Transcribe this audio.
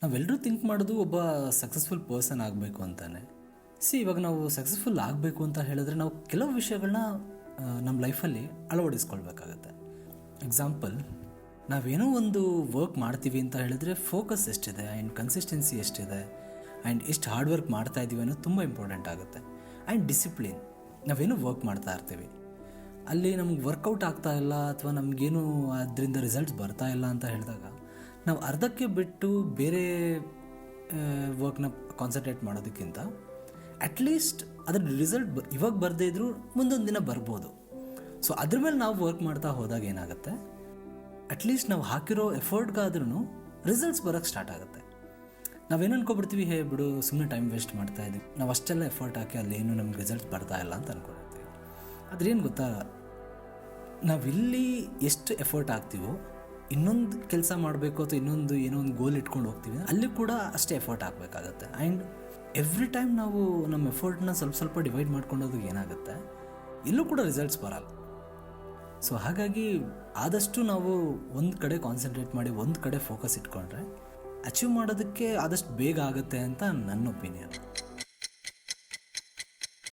ನಾವೆಲ್ಲರೂ ಥಿಂಕ್ ಮಾಡೋದು ಒಬ್ಬ ಸಕ್ಸಸ್ಫುಲ್ ಪರ್ಸನ್ ಆಗಬೇಕು ಅಂತಾನೆ. ಇವಾಗ ನಾವು ಸಕ್ಸಸ್ಫುಲ್ ಆಗಬೇಕು ಅಂತ ಹೇಳಿದ್ರೆ ನಾವು ಕೆಲವು ವಿಷಯಗಳನ್ನ ನಮ್ಮ ಲೈಫಲ್ಲಿ ಅಳವಡಿಸ್ಕೊಳ್ಬೇಕಾಗತ್ತೆ. ಎಕ್ಸಾಂಪಲ್, ನಾವೇನೋ ಒಂದು ವರ್ಕ್ ಮಾಡ್ತೀವಿ ಅಂತ ಹೇಳಿದ್ರೆ ಫೋಕಸ್ ಎಷ್ಟಿದೆ ಆ್ಯಂಡ್ ಕನ್ಸಿಸ್ಟೆನ್ಸಿ ಎಷ್ಟಿದೆ ಆ್ಯಂಡ್ ಎಷ್ಟು ಹಾರ್ಡ್ ವರ್ಕ್ ಮಾಡ್ತಾ ಇದ್ದೀವಿ ಅನ್ನೋದು ತುಂಬ ಇಂಪಾರ್ಟೆಂಟ್ ಆಗುತ್ತೆ. ಆ್ಯಂಡ್ ಡಿಸಿಪ್ಲಿನ್, ನಾವೇನೋ ವರ್ಕ್ ಮಾಡ್ತಾ ಇರ್ತೀವಿ, ಅಲ್ಲಿ ನಮ್ಗೆ ವರ್ಕೌಟ್ ಆಗ್ತಾ ಇಲ್ಲ ಅಥವಾ ನಮಗೇನು ಅದರಿಂದ ರಿಸಲ್ಟ್ಸ್ ಬರ್ತಾ ಇಲ್ಲ ಅಂತ ಹೇಳಿದಾಗ ನಾವು ಅರ್ಧಕ್ಕೆ ಬಿಟ್ಟು ಬೇರೆ ವರ್ಕ್ನ ಕಾನ್ಸಂಟ್ರೇಟ್ ಮಾಡೋದಕ್ಕಿಂತ ಅಟ್ಲೀಸ್ಟ್ ಅದರ ರಿಸಲ್ಟ್ ಇವಾಗ ಬರದೇ ಇದ್ರೂ ಮುಂದೊಂದು ದಿನ ಬರ್ಬೋದು. ಸೊ ಅದ್ರ ಮೇಲೆ ನಾವು ವರ್ಕ್ ಮಾಡ್ತಾ ಹೋದಾಗ ಏನಾಗುತ್ತೆ, ಅಟ್ಲೀಸ್ಟ್ ನಾವು ಹಾಕಿರೋ ಎಫರ್ಟ್ಗಾದ್ರೂ ರಿಸಲ್ಟ್ಸ್ ಬರೋಕ್ಕೆ ಸ್ಟಾರ್ಟ್ ಆಗುತ್ತೆ. ನಾವೇನು ಅನ್ಕೊಬಿಡ್ತೀವಿ, ಹೇ ಬಿಡು ಸುಮ್ಮನೆ ಟೈಮ್ ವೇಸ್ಟ್ ಮಾಡ್ತಾ ಇದ್ದೀವಿ, ನಾವು ಅಷ್ಟೆಲ್ಲ ಎಫರ್ಟ್ ಹಾಕಿ ಅಲ್ಲೇನು ನಮ್ಗೆ ರಿಸಲ್ಟ್ಸ್ ಬರ್ತಾ ಇಲ್ಲ ಅಂತ ಅಂದ್ಕೊಂಡಿರ್ತೀವಿ. ಅದ್ರೇನು ಗೊತ್ತಾ, ನಾವಿಲ್ಲಿ ಎಷ್ಟು ಎಫರ್ಟ್ ಹಾಕ್ತೀವೋ ಇನ್ನೊಂದು ಕೆಲಸ ಮಾಡಬೇಕು ಅಥವಾ ಇನ್ನೊಂದು ಏನೋ ಒಂದು ಗೋಲ್ ಇಟ್ಕೊಂಡು ಹೋಗ್ತೀವಿ, ಅಲ್ಲಿ ಕೂಡ ಅಷ್ಟೇ ಎಫರ್ಟ್ ಹಾಕಬೇಕಾಗತ್ತೆ. ಆ್ಯಂಡ್ ಎವ್ರಿ ಟೈಮ್ ನಾವು ನಮ್ಮ ಎಫರ್ಟ್ನ ಸ್ವಲ್ಪ ಡಿವೈಡ್ ಮಾಡ್ಕೊಂಡೋದು ಏನಾಗುತ್ತೆ, ಇಲ್ಲೂ ಕೂಡ ರಿಸಲ್ಟ್ಸ್ ಬರಲ್ಲ. ಸೊ ಹಾಗಾಗಿ ಆದಷ್ಟು ನಾವು ಒಂದು ಕಡೆ ಕಾನ್ಸಂಟ್ರೇಟ್ ಮಾಡಿ ಒಂದು ಕಡೆ ಫೋಕಸ್ ಇಟ್ಕೊಂಡ್ರೆ ಅಚೀವ್ ಮಾಡೋದಕ್ಕೆ ಆದಷ್ಟು ಬೇಗ ಆಗುತ್ತೆ ಅಂತ ನನ್ನ ಒಪಿನಿಯನ್.